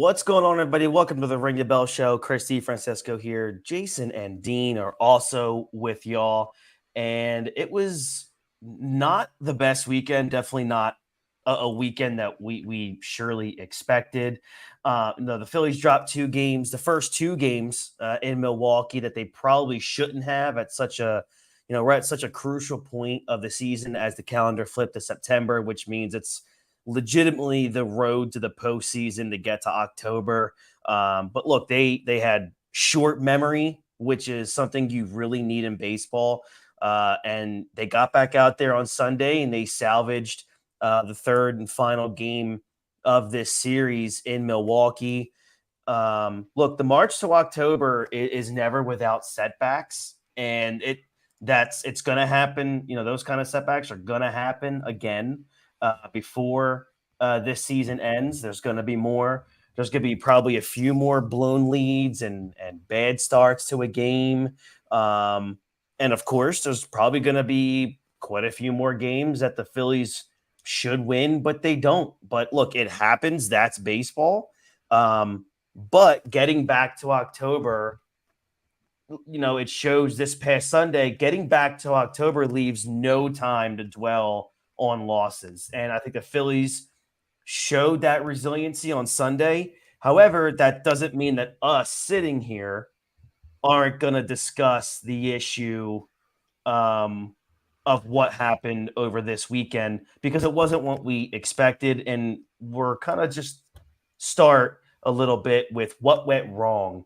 What's going on, everybody? Welcome to the Ring the Bell Show. Chris Francisco here. Jason and Dean are also with y'all. And it was not the best weekend, definitely not a weekend that we surely expected. No, the Phillies dropped 2 games, the first 2 games in Milwaukee that they probably shouldn't have at such a, we're at such a crucial point of the season as the calendar flipped to September, which means it's legitimately the road to the postseason to get to October. But look, they had short memory, which is something you really need in baseball. And they got back out there on Sunday and they salvaged the third and final game of this series in Milwaukee. Look, the March to October is never without setbacks, and it's going to happen. Those kind of setbacks are going to happen again. Before this season ends. There's going to be more. There's going to be probably a few more blown leads and bad starts to a game. And of course, there's probably going to be quite a few more games that the Phillies should win, but they don't. But look, it happens. That's baseball. But getting back to October, it shows this past Sunday, getting back to October leaves no time to dwell on losses. And I think the Phillies showed that resiliency on Sunday. However, that doesn't mean that us sitting here aren't going to discuss the issue of what happened over this weekend, because it wasn't what we expected. And we're kind of just start a little bit with what went wrong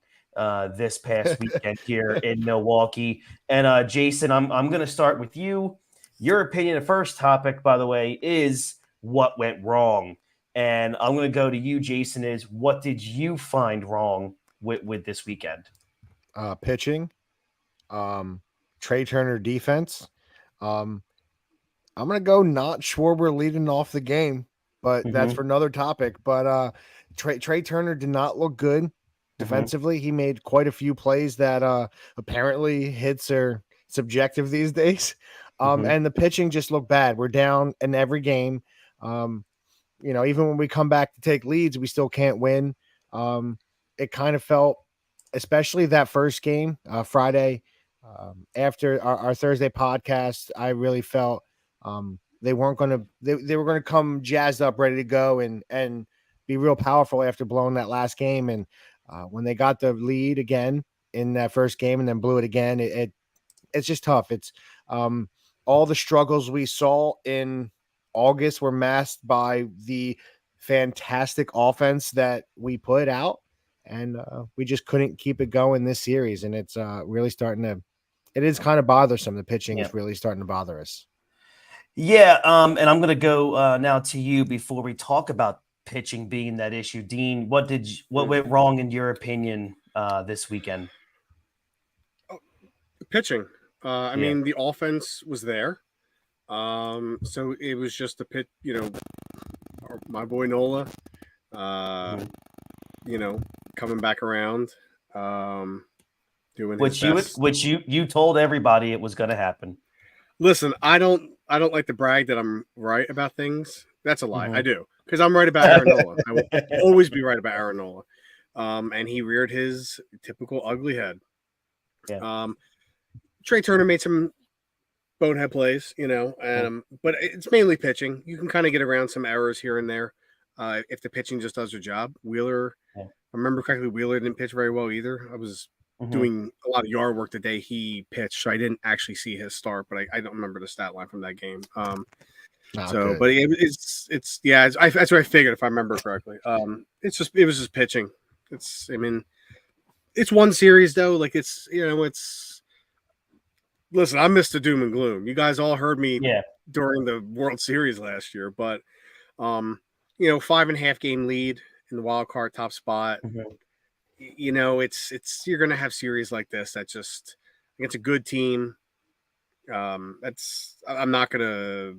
this past weekend here in Milwaukee. And Jason, I'm going to start with you. Your opinion, the first topic, by the way, is what went wrong. And I'm going to go to you, Jason, is what did you find wrong with this weekend? Pitching, Trey Turner defense. I'm going to go not Schwarber leading off the game, but that's for another topic. But Trey Turner did not look good defensively. He made quite a few plays that apparently hits are subjective these days. And the pitching just looked bad. We're down in every game. Even when we come back to take leads, we still can't win. It kind of felt, especially that first game, Friday, after our Thursday podcast, I really felt they weren't going to, they were going to come jazzed up, ready to go and be real powerful after blowing that last game. And when they got the lead again in that first game and then blew it again, it's just tough. It's all the struggles we saw in August were masked by the fantastic offense that we put out, and we just couldn't keep it going this series. And it's really starting to, it is kind of bothersome. The pitching is really starting to bother us. Yeah. And I'm going to go now to you before we talk about pitching being that issue. Dean, what went wrong in your opinion this weekend? Pitching. I mean, the offense was there. So it was just a pit, my boy Nola, coming back around, doing his best. Which you told everybody it was going to happen. Listen, I don't like to brag that I'm right about things. That's a lie. I do, because I'm right about Aaron Nola. I will always be right about Aaron Nola. And he reared his typical ugly head. Yeah. Trey Turner made some bonehead plays, but it's mainly pitching. You can kind of get around some errors here and there if the pitching just does their job. Wheeler, if I remember correctly, Wheeler didn't pitch very well either. I was doing a lot of yard work the day he pitched, so I didn't actually see his start, but I don't remember the stat line from that game. But it's that's what I figured if I remember correctly. It was just pitching. It's one series though. Like it's. Listen, I missed the doom and gloom. You guys all heard me during the World Series last year, but 5.5 game lead in the wild card top spot. It's you're gonna have series like this that just against a good team. I'm not gonna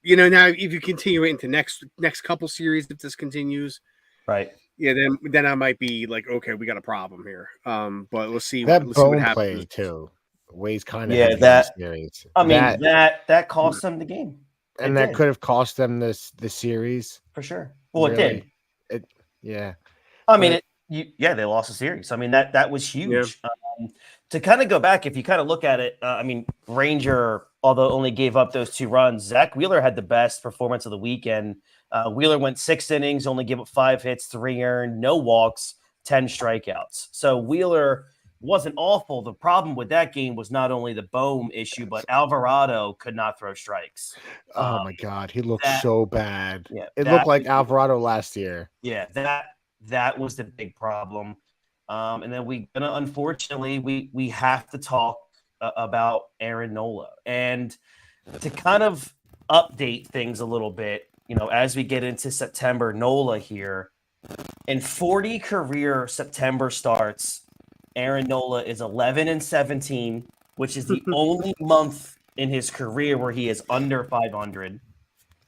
now if you continue it into next couple series, if this continues, right? Yeah, then I might be like, okay, we got a problem here. But let's see. That let's bone see what happens. play too. Weighs kind of that cost them the game, and could have cost them the series for sure. Well, really, it did. I mean, they lost a series. I mean, that was huge. To kind of go back, if you kind of look at it, I mean, Ranger, although only gave up those 2 runs, Zach Wheeler had the best performance of the weekend. Wheeler went 6 innings, only gave up 5 hits, 3 earned, no walks, 10 strikeouts. So Wheeler wasn't awful. The problem with that game was not only the Bohm issue, but Alvarado could not throw strikes. Oh my God, he looked so bad. Yeah, it looked like Alvarado last year. Yeah, that was the big problem. And then unfortunately we have to talk about Aaron Nola. And to kind of update things a little bit, as we get into September, Nola here, in 40 career September starts, Aaron Nola is 11-17, which is the only month in his career where he is under 500.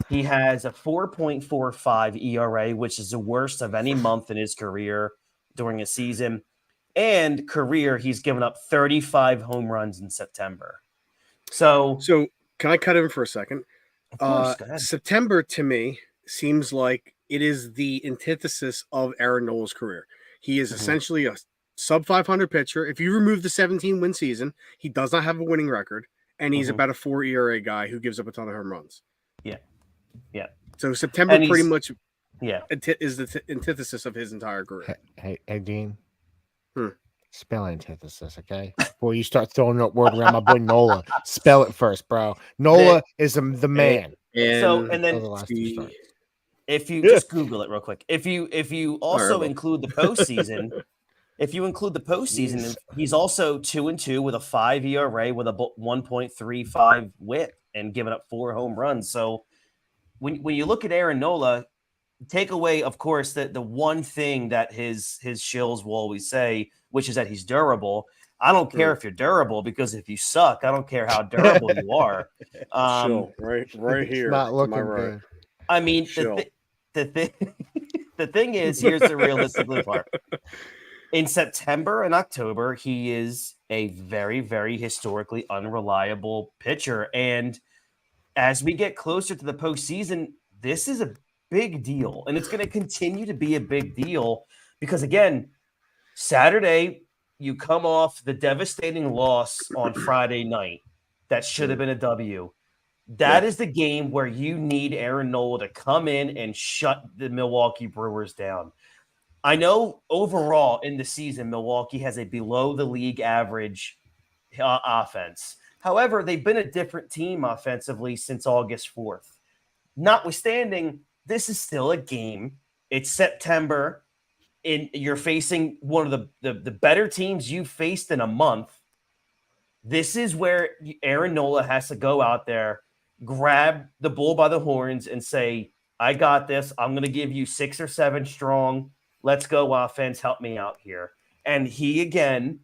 He has a 4.45 ERA, which is the worst of any month in his career during a season. And career, he's given up 35 home runs in September. So can I cut in for a second? Of course, go ahead. September to me seems like it is the antithesis of Aaron Nola's career. He is essentially a sub 500 pitcher. If you remove the 17-win season, he does not have a winning record, and he's about a 4 ERA guy who gives up a ton of home runs. Yeah. So September pretty much is the antithesis of his entire career. Hey, Dean. Spell antithesis, okay? Before you start throwing that word around my boy Nola, spell it first, bro. Nola is the man. And then if you just Google it real quick, if you also include the postseason, he's also 2-2 with a 5 ERA with a 1.35 WHIP and giving up 4 home runs. So when you look at Aaron Nola, take away, of course, the one thing that his shills will always say, which is that he's durable. I don't care if you're durable, because if you suck, I don't care how durable you are. Right here. Not looking good. I mean, the thing is, here's the realistic part. In September and October, he is a very, very historically unreliable pitcher. And as we get closer to the postseason, this is a big deal. And it's going to continue to be a big deal because, again, Saturday, you come off the devastating loss on Friday night. That should have been a W. That is the game where you need Aaron Nola to come in and shut the Milwaukee Brewers down. I know overall in the season, Milwaukee has a below the league average offense. However, they've been a different team offensively since August 4th. Notwithstanding, this is still a game. It's September, and you're facing one of the better teams you've faced in a month. This is where Aaron Nola has to go out there, grab the bull by the horns, and say, I got this. I'm going to give you 6 or 7 strong. Let's go, offense. Help me out here. And he, again,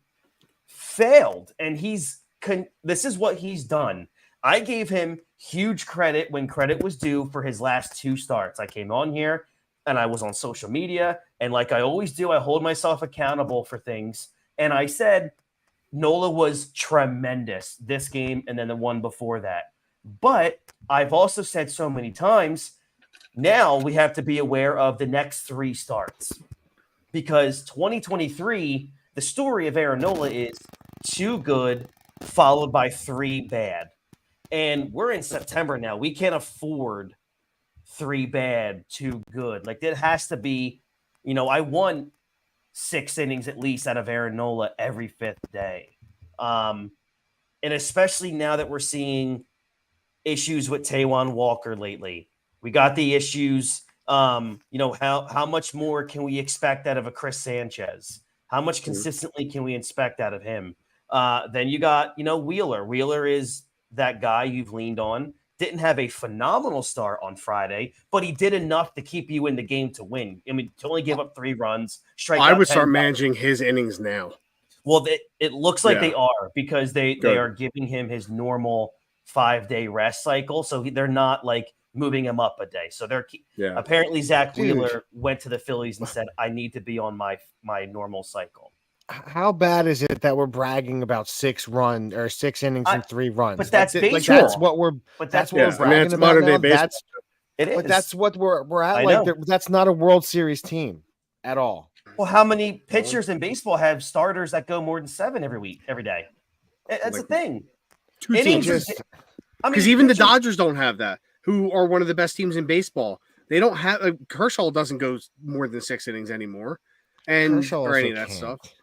failed. And this is what he's done. I gave him huge credit when credit was due for his last 2 starts. I came on here and I was on social media. And like I always do, I hold myself accountable for things. And I said Nola was tremendous this game and then the one before that. But I've also said so many times, now we have to be aware of the next 3 starts. Because 2023, the story of Aaron Nola is 2 good followed by 3 bad. And we're in September now. We can't afford 3 bad, 2 good. Like, it has to be, I won 6 innings at least out of Aaron Nola every 5th day. And especially now that we're seeing issues with Taijuan Walker lately. We got the issues. How much more can we expect out of a Chris Sanchez? How much consistently can we expect out of him? Then you got, Wheeler. Wheeler is that guy you've leaned on. Didn't have a phenomenal start on Friday, but he did enough to keep you in the game to win. I mean, to only give up 3 runs. I would start managing his innings now. Well, it looks like they are, because they are giving him his normal 5-day rest cycle. So they're not like moving him up a day. So they're apparently Zach Wheeler went to the Phillies and said, I need to be on my normal cycle. How bad is it that we're bragging about 6 innings and 3 runs? But that's baseball. Like, that's what we're bragging about. Modern day baseball. That's what we're at. Like, that's not a World Series team at all. Well, how many pitchers in baseball have starters that go more than 7 every day? That's the thing. 2 Innings teams. are, I Because mean, even the pitching, Dodgers don't have that, who are one of the best teams in baseball. They don't have Kershaw doesn't go more than 6 innings anymore, Kershaw or any also of that can't. stuff.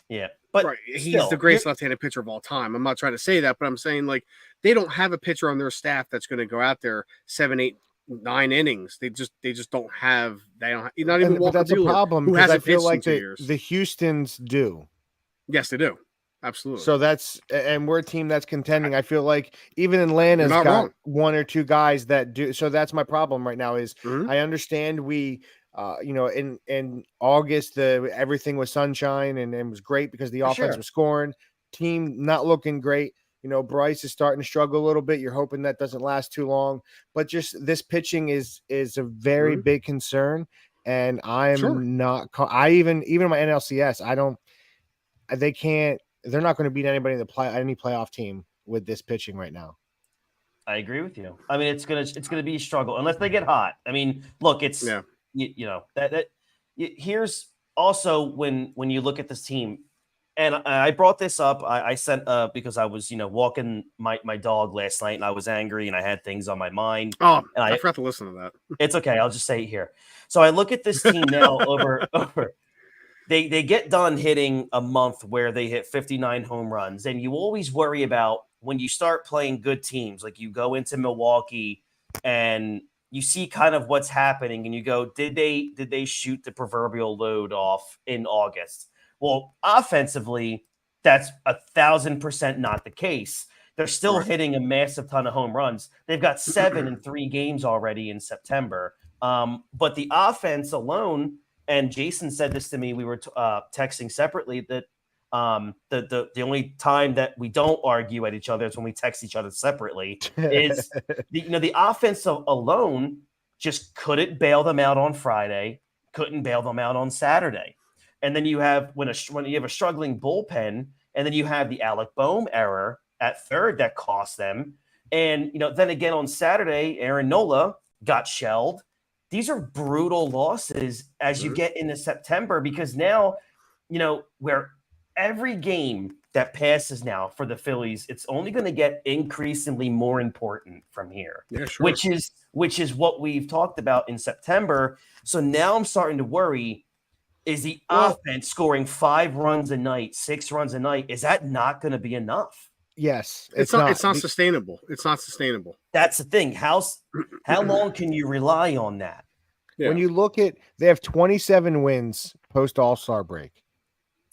yeah, but Right, he's still, the greatest left-handed pitcher of all time. I'm not trying to say that, but I'm saying like they don't have a pitcher on their staff that's going to go out there 7, 8, 9 innings. They just don't have. They don't. Not even But Walker that's a Buehler, problem who because I hasn't feel pitched in like 2 years. the Houstons do. Yes, they do. Absolutely. So and we're a team that's contending. I feel like even Atlanta's You're not got wrong. 1 or 2 guys that do. So that's my problem right now is Mhm. I understand in August, everything was sunshine and it was great because the For offense sure. was scoring, team not looking great. Bryce is starting to struggle a little bit. You're hoping that doesn't last too long, but just this pitching is a very big concern. And I'm not, even my NLCS, they're not going to beat anybody in any playoff team with this pitching right now. I agree with you. I mean, it's gonna be a struggle unless they get hot. I mean, look, it's here's also when you look at this team, and I brought this up. I sent because I was walking my dog last night and I was angry and I had things on my mind. Oh, and I forgot to listen to that. It's okay. I'll just say it here. So I look at this team now over. They get done hitting a month where they hit 59 home runs, and you always worry about when you start playing good teams, like you go into Milwaukee and you see kind of what's happening, and you go, did they shoot the proverbial load off in August? Well, offensively, that's 1,000% not the case. They're still hitting a massive ton of home runs. They've got 7 in 3 games already in September. But the offense alone. And Jason said this to me. We were texting separately that the only time that we don't argue at each other is when we text each other separately. Is the offense alone just couldn't bail them out on Friday, couldn't bail them out on Saturday, and then you have when you have a struggling bullpen, and then you have the Alec Boehm error at third that cost them, and then again on Saturday, Aaron Nola got shelled. These are brutal losses as you get into September because now, where every game that passes now for the Phillies, it's only going to get increasingly more important from here. Yeah, sure. Which is what we've talked about in September. So now I'm starting to worry, is the offense scoring 5 runs a night, 6 runs a night, is that not going to be enough? Yes. It's not sustainable. It's not sustainable. That's the thing. How long can you rely on that? Yeah. When you look at, they have 27 wins post All-Star break.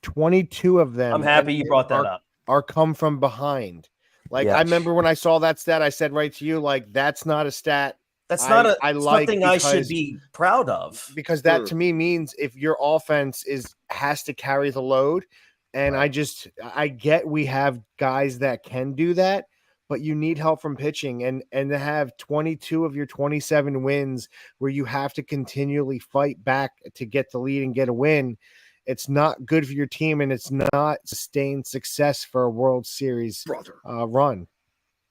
22 of them. I'm happy you brought that up. Are come from behind. Like I remember when I saw that stat, I said right to you, like that's not a stat. That's not something I should be proud of. Because that to me means if your offense has to carry the load, and I get we have guys that can do that, but you need help from pitching, and to have 22 of your 27 wins where you have to continually fight back to get the lead and get a win, it's not good for your team, and it's not sustained success for a World Series run.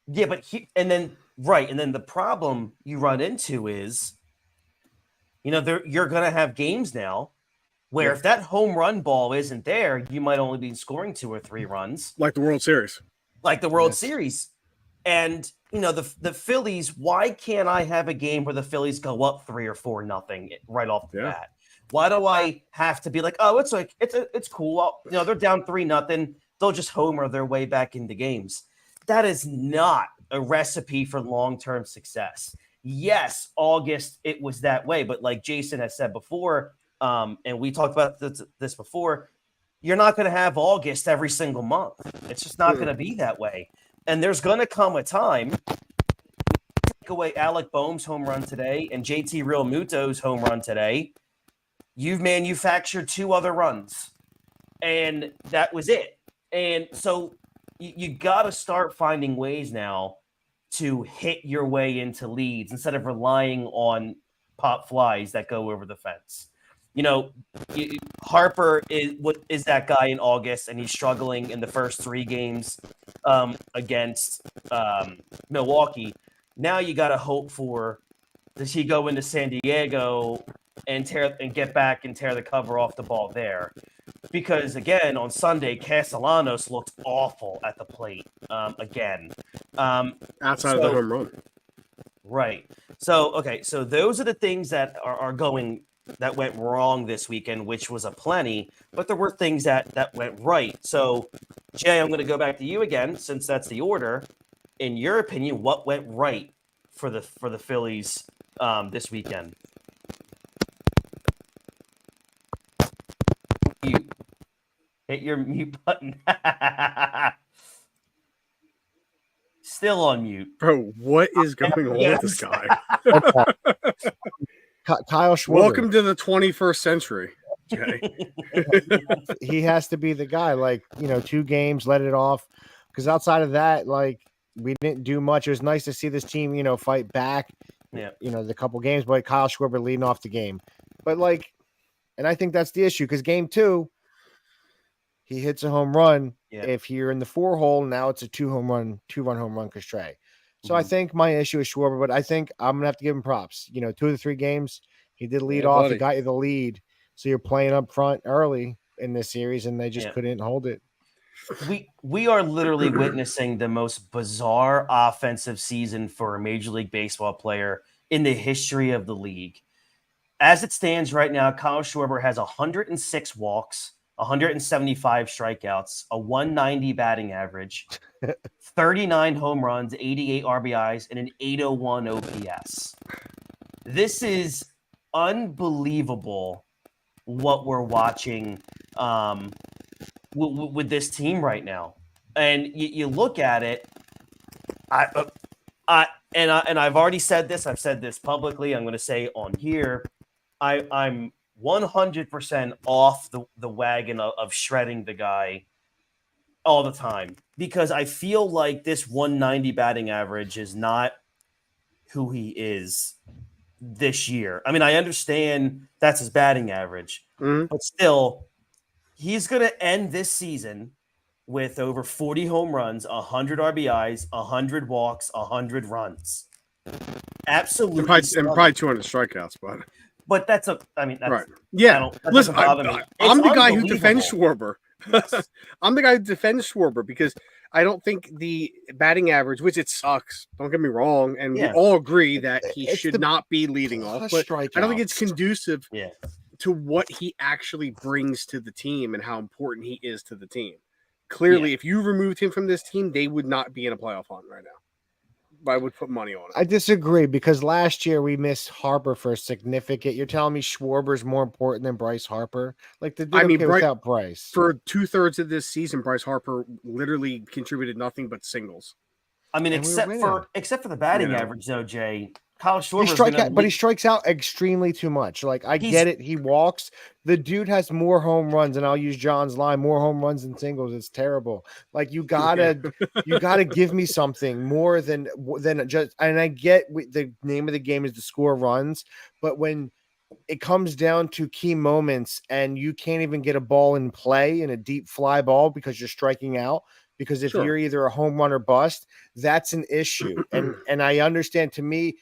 Yeah, but and then the problem you run into is, you're going to have games now where if that home run ball isn't there, you might only be scoring 2 or 3 runs, like the World Series. Series. And the Phillies, why can't I have a game where the Phillies go up 3 or 4-0 right off the bat? Why do I have to be like, oh, it's cool. They're down 3-0. They'll just homer their way back into games. That is not a recipe for long-term success. Yes, August it was that way, but like Jason has said before, and we talked about this before, you're not going to have August every single month. It's just not going to be that way. And there's going to come a time, take away Alec Boehm's home run today and JT Realmuto's home run today, you've manufactured 2 other runs, and that was it. And so you got to start finding ways now to hit your way into leads instead of relying on pop flies that go over the fence. Harper is that guy in August, and he's struggling in the first 3 games against Milwaukee. Now you got to hope for, does he go into San Diego and get back and tear the cover off the ball there. Because again, on Sunday, Castellanos looked awful at the plate again. Outside of the home run. Right. So, okay. So those are the things that that went wrong this weekend, which was a plenty, but there were things that went right. So, Jay, I'm going to go back to you again, since that's the order. In your opinion, what went right for the Phillies this weekend? Mute. Hit your mute button. Still on mute. Bro, what is going on with this guy? Kyle Schwarber. Welcome to the 21st century, Jay. He has to be the guy. Like, 2 games, let it off. Because outside of that, like, we didn't do much. It was nice to see this team, fight back. Yeah. The couple games, but Kyle Schwarber leading off the game. But like, and I think that's the issue, because game 2, he hits a home run. Yeah. If you're in the 4-hole, now it's a 2-run home run because Trey. So I think my issue is Schwarber, but I think I'm gonna have to give him props. 2 of the 3 games, he did lead off. Buddy. He got you the lead, so you're playing up front early in this series, and they just couldn't hold it. We are literally witnessing the most bizarre offensive season for a Major League Baseball player in the history of the league. As it stands right now, Kyle Schwarber has 106 walks, 175 strikeouts, a 190 batting average, 39 home runs, 88 RBIs, and an 801 OPS. This is unbelievable what we're watching with this team right now. And you look at it, I've already said this. I've said this publicly. I'm going to say on here, I'm 100% off the wagon of shredding the guy all the time, because I feel like this 190 batting average is not who he is this year. I mean, I understand that's his batting average, but still, he's going to end this season with over 40 home runs, 100 RBIs, 100 walks, 100 runs. Absolutely. And probably 200 strikeouts, but that's right. Yeah. Listen, I'm the guy who defends Schwarber. Yes. I'm the guy who defends Schwarber because I don't think the batting average, which it sucks, don't get me wrong, and we all agree that he should not be leading off, but I don't think it's conducive to what he actually brings to the team and how important he is to the team. Clearly, if you removed him from this team, they would not be in a playoff hunt right now. I would put money on it. I disagree, because last year we missed Harper for a significant. You're telling me Schwarber is more important than Bryce Harper? Like, without Bryce. For 2/3 of this season, Bryce Harper literally contributed nothing but singles. I mean, except for the batting average, though, Jay. Kyle Schwarber, but he strikes out extremely too much. Like, I get it. He walks. The dude has more home runs, and I'll use John's line, more home runs than singles. It's terrible. Like, you gotta give me something more than just. And I get the name of the game is to score runs, but when it comes down to key moments and you can't even get a ball in play in a deep fly ball because you're striking out. Because if you're either a home run or bust, that's an issue. And I understand, to me,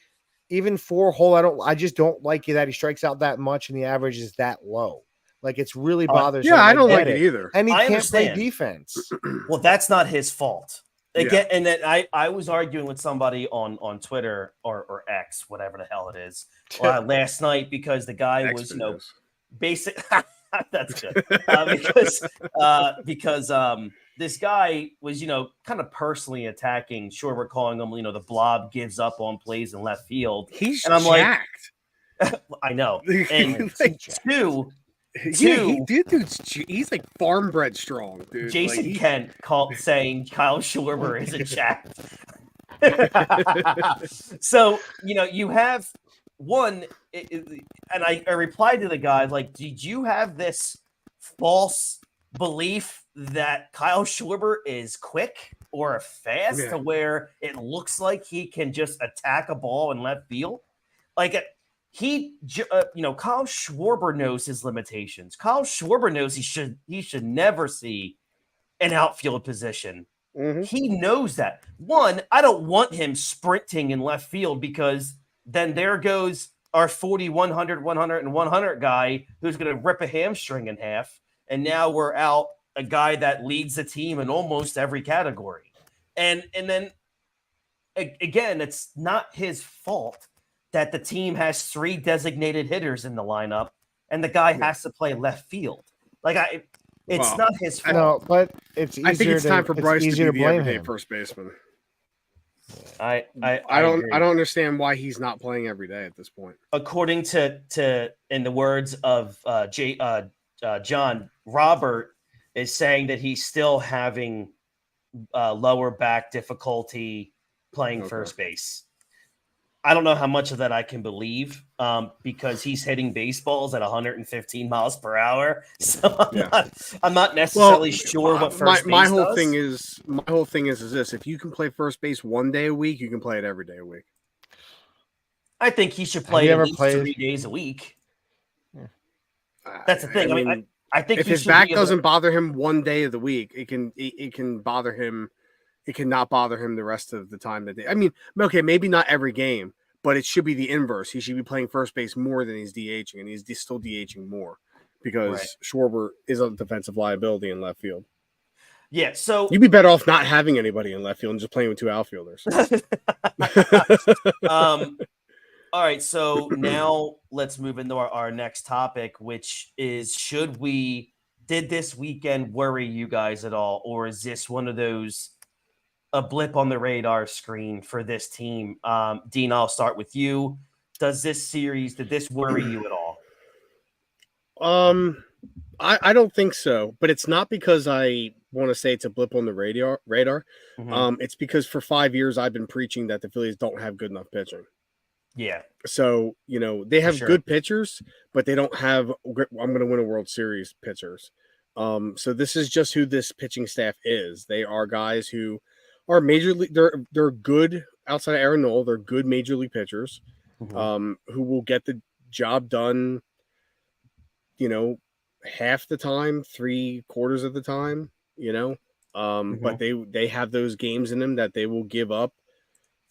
even 4-hole, I just don't like it that he strikes out that much and the average is that low. Like, it's really bothersome. Yeah, I don't like it either. And he can't play defense. Well, that's not his fault. Again, and then I was arguing with somebody on Twitter or X, whatever the hell it is, last night, because the guy was, basic. That's good. Because this guy was, kind of personally attacking Schwarber, calling him, the blob gives up on plays in left field. He's and I'm jacked. I know. And two, he's like farm bred strong, dude. Jason Kent saying Kyle Schwarber isn't jacked. So, you have one, and I replied to the guy, like, did you have this false belief that Kyle Schwarber is quick or fast to where it looks like he can just attack a ball in left field? Like, Kyle Schwarber knows his limitations. Kyle Schwarber knows he should never see an outfield position. He knows that. One, I don't want him sprinting in left field, because then there goes our 40, 100, 100, and 100 guy who's going to rip a hamstring in half. And now we're out a guy that leads the team in almost every category. And then, again, it's not his fault that the team has 3 designated hitters in the lineup and the guy has to play left field. It's not his fault. No, but it's easier. I think it's time for Bryce to be the blame everyday him. first baseman. I don't understand why he's not playing every day at this point. According to in the words of John, Robert is saying that he's still having lower back difficulty playing first base. I don't know how much of that I can believe because he's hitting baseballs at 115 miles per hour. So I'm not necessarily sure what first base my whole does. thing is this: if you can play first base one day a week, you can play it every day a week. I think he should play at least 3 days a week. That's the thing. I think if his back doesn't bother him one day of the week, it can bother him. It cannot bother him the rest of the time that I mean, okay, maybe not every game, but it should be the inverse. He should be playing first base more than he's DHing, and he's still DHing more because Schwarber is a defensive liability in left field. Yeah, so you'd be better off not having anybody in left field and just playing with 2 outfielders. All right, so now let's move into our next topic, which is did this weekend worry you guys at all, or is this one of those a blip on the radar screen for this team? Dean, I'll start with you. Did this worry you at all? I don't think so, but it's not because I want to say it's a blip on the radar. Mm-hmm. It's because for 5 years I've been preaching that the Phillies don't have good enough pitching. Yeah. So, they have good pitchers, but they don't have I'm going to win a World Series pitchers. So this is just who this pitching staff is. They are guys who are major league. They're good outside of Aaron Nola. They're good major league pitchers, who will get the job done. Half the time, 3/4 of the time. But they have those games in them that they will give up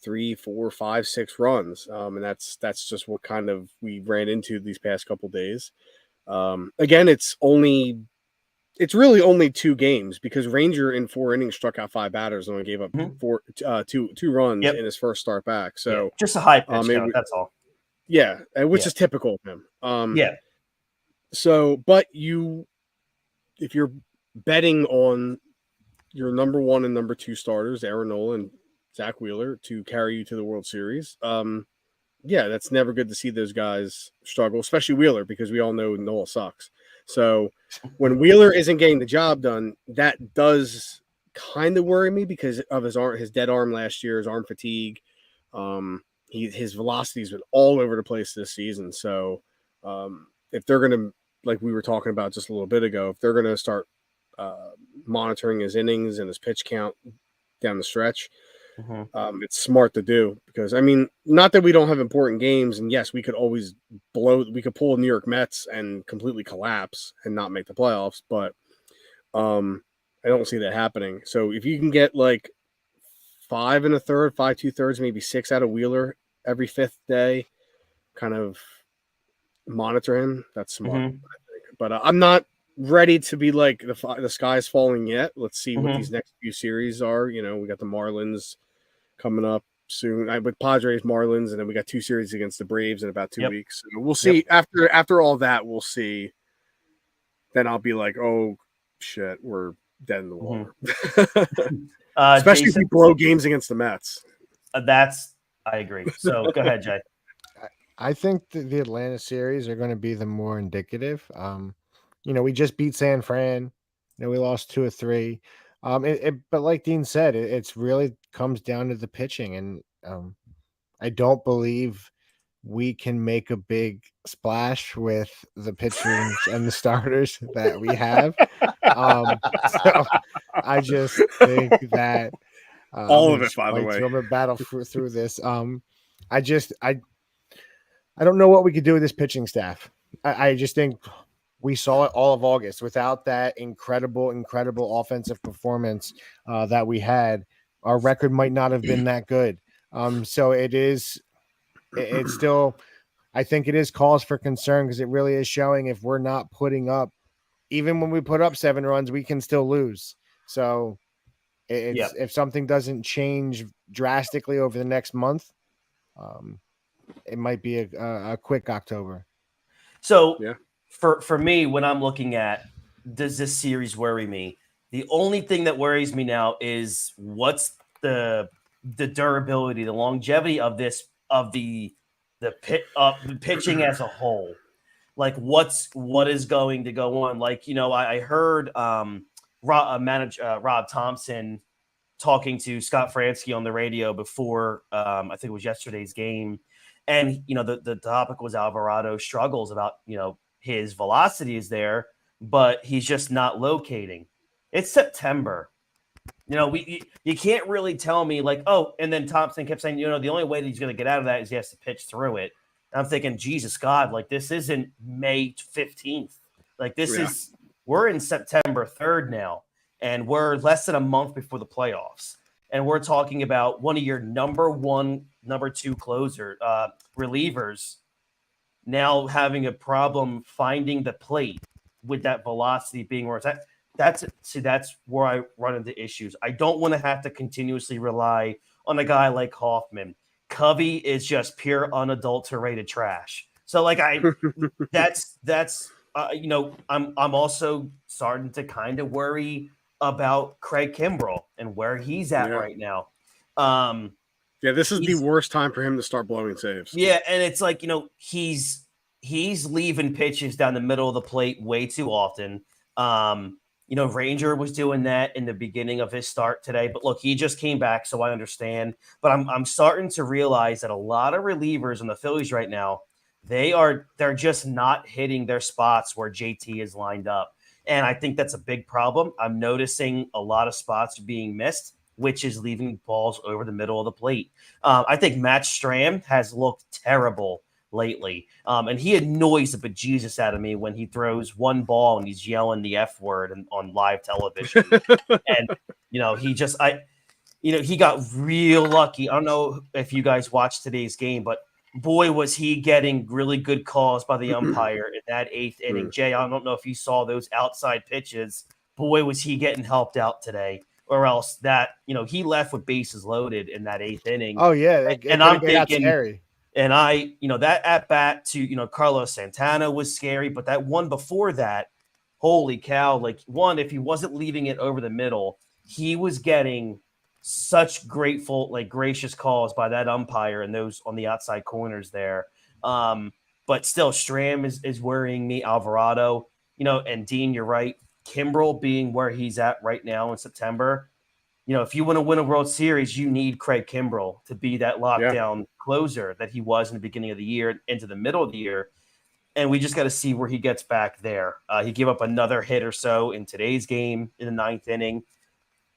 3, 4, 5, 6 runs, and that's just what kind of we ran into these past couple days. Again, it's really only 2 games because Ranger in 4 innings struck out 5 batters and only gave up 2 runs in his first start back. So just a high pitch count, that's all. Yeah, which is typical of him. So, but if you're betting on your number 1 and number 2 starters, Aaron Nola and Zach Wheeler, to carry you to the World Series, that's never good to see those guys struggle, especially Wheeler, because we all know Nola sucks. So when Wheeler isn't getting the job done, that does kind of worry me because of his dead arm last year, his arm fatigue. His velocity's been all over the place this season. So if they're going to, like we were talking about just a little bit ago, if they're going to start monitoring his innings and his pitch count down the stretch, it's smart to do because, not that we don't have important games, and yes, we could always pull New York Mets and completely collapse and not make the playoffs, but I don't see that happening. So if you can get like 5 1/3, 5 2/3, maybe 6 out of Wheeler every 5th day, kind of monitor him, that's smart. I think. But I'm not ready to be like the sky's falling yet. Let's see what these next few series are. We got the Marlins coming up soon with Padres, Marlins, and then we got 2 series against the Braves in about 2 weeks. So we'll see after all that. We'll see. Then I'll be like, oh shit, we're dead in the water. Especially Jason, if we blow games against the Mets. I agree. So go ahead, Jay. I think the Atlanta series are going to be the more indicative. We just beat San Fran. We lost 2 or 3. But like Dean said, it's really comes down to the pitching, and I don't believe we can make a big splash with the pitchers and the starters that we have. So I just think that all of it, by the way, I'm gonna battle through this. I don't know what we could do with this pitching staff. I just think we saw it all of August without that incredible offensive performance that we had. Our record might not have been that good. So it's still I think it is cause for concern because it really is showing if we're not putting up, even when we put up 7 runs, we can still lose. So it's if something doesn't change drastically over the next month, it might be a quick October. So for me, when I'm looking at, does this series worry me? The only thing that worries me now is what's the durability, the longevity of the pitching as a whole. Like what is going to go on? Like, I heard Rob Thompson talking to Scott Fransky on the radio before I think it was yesterday's game. And, the topic was Alvarado struggles about, his velocity is there, but he's just not locating. It's September. You can't really tell me like, oh, and then Thompson kept saying, the only way that he's going to get out of that is he has to pitch through it. And I'm thinking, Jesus God, like this isn't May 15th. Like we're in September 3rd now, and we're less than a month before the playoffs. And we're talking about one of your number 1, number 2 relievers now having a problem finding the plate with that velocity being where it's at. That's where I run into issues. I don't want to have to continuously rely on a guy like Hoffman. Covey is just pure unadulterated trash. So like I'm also starting to kind of worry about Craig Kimbrell and where he's at right now. This is the worst time for him to start blowing saves. Yeah, and it's like, he's leaving pitches down the middle of the plate way too often. Ranger was doing that in the beginning of his start today, but look, he just came back, so I understand. But I'm starting to realize that a lot of relievers in the Phillies right now, they're just not hitting their spots where JT is lined up. And I think that's a big problem. I'm noticing a lot of spots being missed, which is leaving balls over the middle of the plate. I think Matt Strahm has looked terrible lately. And he annoys the bejesus out of me when he throws one ball and he's yelling the F word on live television. And, he got real lucky. I don't know if you guys watched today's game, but boy, was he getting really good calls by the umpire in that 8th inning. Jay, I don't know if you saw those outside pitches. Boy, was he getting helped out today. Or else that, he left with bases loaded in that 8th inning. Oh, yeah. And I'm thinking, and that at bat to, Carlos Santana was scary, but that one before that, holy cow, like if he wasn't leaving it over the middle, he was getting such gracious calls by that umpire and those on the outside corners there. But still, Strahm is worrying me. Alvarado, and Dean, you're right. Kimbrell being where he's at right now in September, if you want to win a World Series, you need Craig Kimbrell to be that lockdown closer that he was in the beginning of the year into the middle of the year. And we just got to see where he gets back there. He gave up another hit or so in today's game in the 9th inning.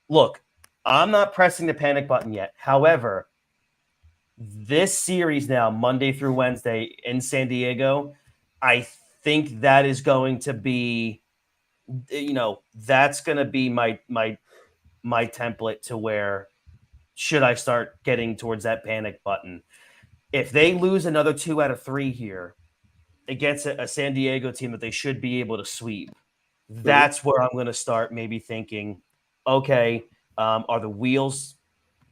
Look, I'm not pressing the panic button yet. However, this series now, Monday through Wednesday in San Diego, I think that is going to be, that's going to be my template to where should I start getting towards that panic button. If they lose another 2 out of 3 here against a San Diego team that they should be able to sweep, that's where I'm going to start maybe thinking, okay, are the wheels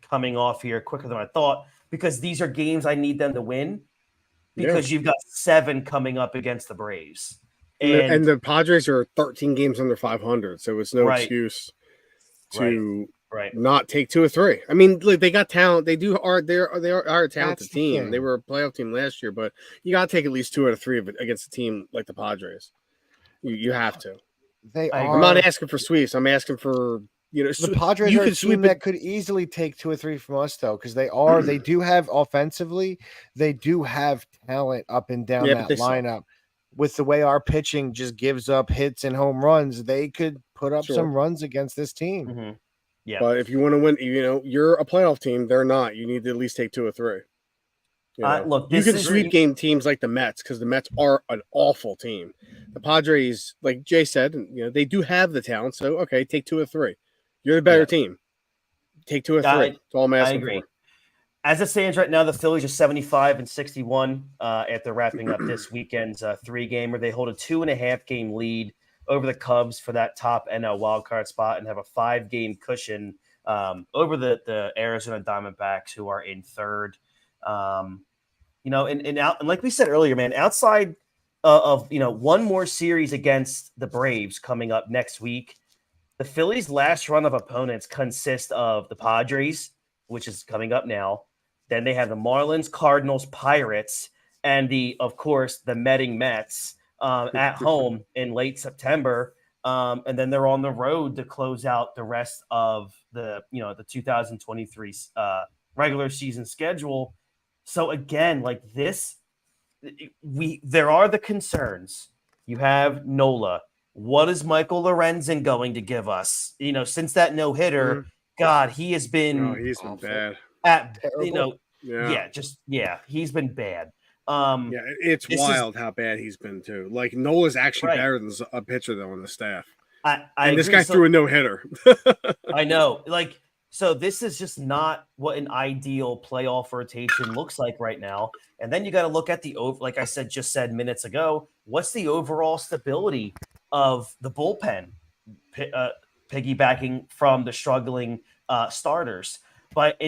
coming off here quicker than I thought? Because these are games I need them to win because you've got 7 coming up against the Braves. And the Padres are 13 games under 500, so it's no excuse to not take 2 or 3. I mean, they got talent. They are a talented team. They were a playoff team last year, but you got to take at least 2 out of 3 of it against a team like the Padres. You have to. I'm not asking for sweeps. I'm asking for the Padres are a team that could easily take 2 or 3 from us, though, because they do have offensively, they do have talent up and down that lineup. With the way our pitching just gives up hits and home runs, they could put up some runs against this team. Mm-hmm. Yeah, but if you want to win, you're a playoff team. They're not. You need to at least take 2 or 3. Look, you can sweep game teams like the Mets because the Mets are an awful team. The Padres, like Jay said, they do have the talent. So okay, take 2 or 3. You're the better team. Take 2 or 3. That's all I'm asking for. As it stands right now, the Phillies are 75-61 after wrapping up this weekend's 3-gamer. They hold a 2.5-game lead over the Cubs for that top NL wildcard spot and have a 5-game cushion over the Arizona Diamondbacks, who are in third. And like we said earlier, man, outside of one more series against the Braves coming up next week, the Phillies' last run of opponents consist of the Padres, which is coming up now. Then they have the Marlins, Cardinals, Pirates, and of course, the Metting Mets at home in late September. And then they're on the road to close out the rest of the 2023 regular season schedule. So again, like this, there are the concerns. You have Nola. What is Michael Lorenzen going to give us? Since that no hitter, God, he has been. He's been bad. He's been bad. It's wild how bad he's been too. Like Nola's actually better than a pitcher though on the staff. And this guy threw a no hitter. I know, so this is just not what an ideal playoff rotation looks like right now. And then you got to look at like I said minutes ago, what's the overall stability of the bullpen, piggybacking from the struggling starters. But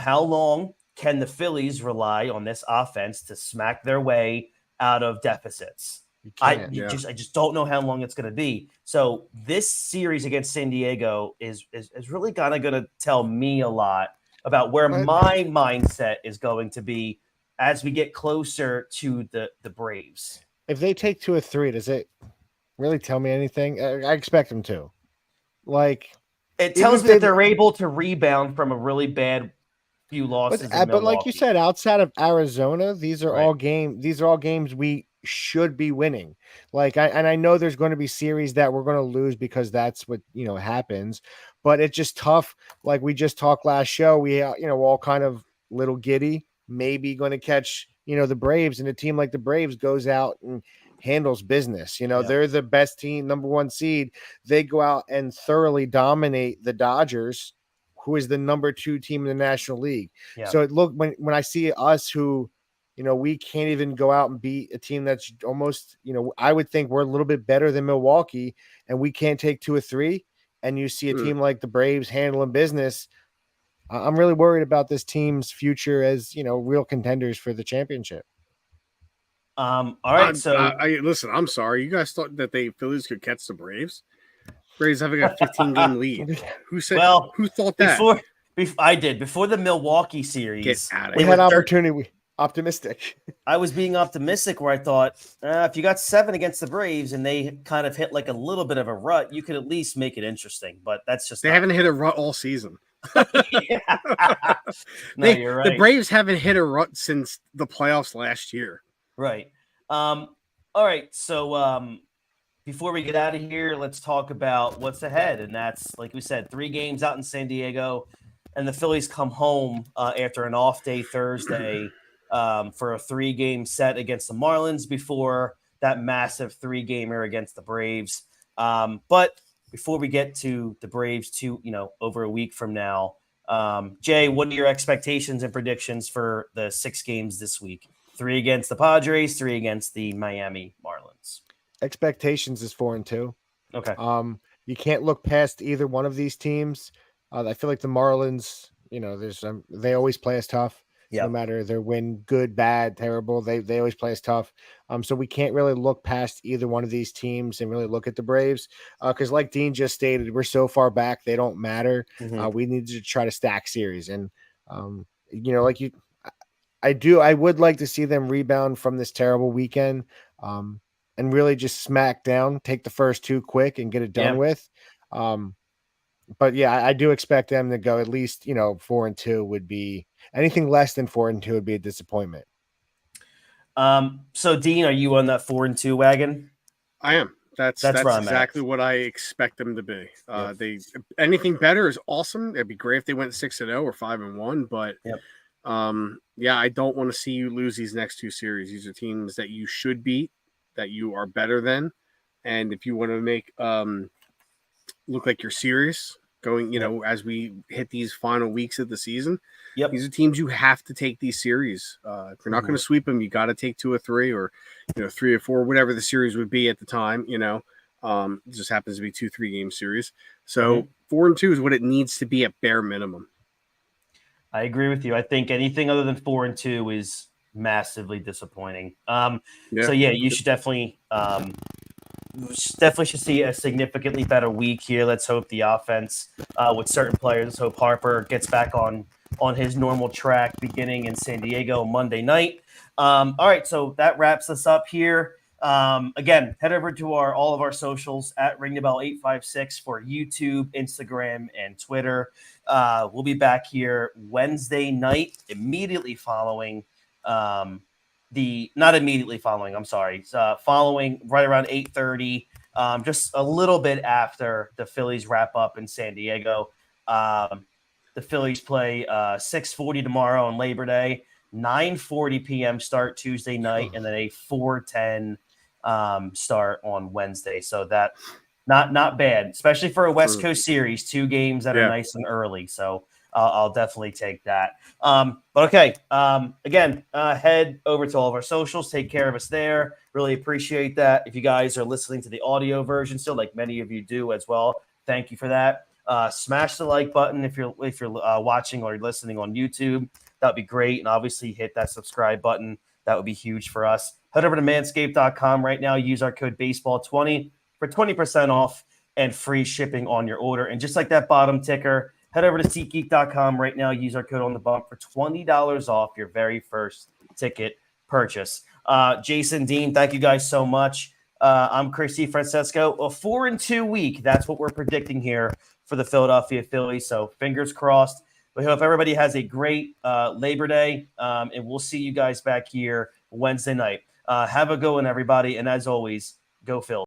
how long can the Phillies rely on this offense to smack their way out of deficits? I just don't know how long it's going to be. So this series against San Diego is really kind of going to tell me a lot about where my mindset is going to be as we get closer to the Braves. If they take 2 or 3, does it really tell me anything? I expect them to. It tells me that they're able to rebound from a really bad few losses. But like you said, outside of Arizona, these are all games we should be winning. I know there's going to be series that we're going to lose because that's what happens. But it's just tough. Like we just talked last show, we all kind of little giddy, maybe going to catch the Braves, and a team like the Braves goes out and handles business. They're the best team, number 1 seed. They go out and thoroughly dominate the Dodgers, who is the number 2 team in the National League. Yeah. So when I see us who, we can't even go out and beat a team that's almost, I would think we're a little bit better than Milwaukee, and we can't take 2 or 3. And you see a team like the Braves handling business. I'm really worried about this team's future as, real contenders for the championship. All right. Listen, I'm sorry. You guys thought that the Phillies could catch the Braves? Braves having a 15-game lead. Who said? Well, who thought that? I did. Before the Milwaukee series, we had opportunity. Optimistic. I was being optimistic where I thought if you got 7 against the Braves and they kind of hit like a little bit of a rut, you could at least make it interesting. But that's just they haven't hit a rut all season. You're right. The Braves haven't hit a rut since the playoffs last year. Right. All right. So before we get out of here, let's talk about what's ahead. And that's, like we said, 3 games out in San Diego. And the Phillies come home after an off day Thursday for a 3-game set against the Marlins before that massive 3-gamer against the Braves. But before we get to the Braves over a week from now, Jay, what are your expectations and predictions for the 6 games this week? 3 against the Padres, 3 against the Miami Marlins. Expectations is 4-2. Okay. You can't look past either one of these teams. I feel like the Marlins, they always play us tough. Yep. No matter their win, good, bad, terrible, they always play us tough. So we can't really look past either one of these teams and really look at the Braves because, like Dean just stated, we're so far back they don't matter. Mm-hmm. We need to try to stack series, and I would like to see them rebound from this terrible weekend, and really just smack down, take the first 2 quick, and get it done with. But yeah, I do expect them to go at least 4-2 would be. Anything less than 4-2 would be a disappointment. So Dean, are you on that 4-2 wagon? I am. That's exactly what I expect them to be. Anything better is awesome. It'd be great if they went 6-0 or 5-1, but I don't want to see you lose these next 2 series. These are teams that you should beat, that you are better than, and if you want to make look like you're serious, going, as we hit these final weeks of the season. Yep. These are teams you have to take these series. If you're not going to sweep them, you got to take 2 or 3, or 3 or 4, whatever the series would be at the time. It just happens to be 2-3 game series. So 4-2 is what it needs to be at bare minimum. I agree with you. I think anything other than 4-2 is massively disappointing. So you should definitely should see a significantly better week here. Let's hope the offense with certain players. Let's hope Harper gets back on his normal track beginning in San Diego Monday night. All right, so that wraps us up here. Again, head over to all of our socials at Ring the Bell 856 for YouTube, Instagram, and Twitter. We'll be back here Wednesday night, immediately following following right around 8:30, just a little bit after the Phillies wrap up in San Diego. The Phillies play 6:40 tomorrow on Labor Day, 9:40 p.m. start Tuesday night, and then a 4:10 start on Wednesday. So that not bad, especially for a West Coast series, 2 games that are nice and early. So I'll definitely take that. But okay, again, head over to all of our socials. Take care of us there. Really appreciate that. If you guys are listening to the audio version still, like many of you do as well, thank you for that. Smash the like button if you're watching or listening on YouTube. That'd be great. And obviously hit that subscribe button. That would be huge for us. Head over to manscaped.com right now. Use our code baseball20 for 20% off and free shipping on your order. And just like that bottom ticker, head over to SeatGeek.com right now. Use our code on the bump for $20 off your very first ticket purchase. Jason, Dean, thank you guys so much. I'm Christy Francesco. A 4-2 week. That's what we're predicting here for the Philadelphia Phillies. So fingers crossed. We hope everybody has a great Labor Day, and we'll see you guys back here Wednesday night. Have a good one, everybody. And as always, go Phillies.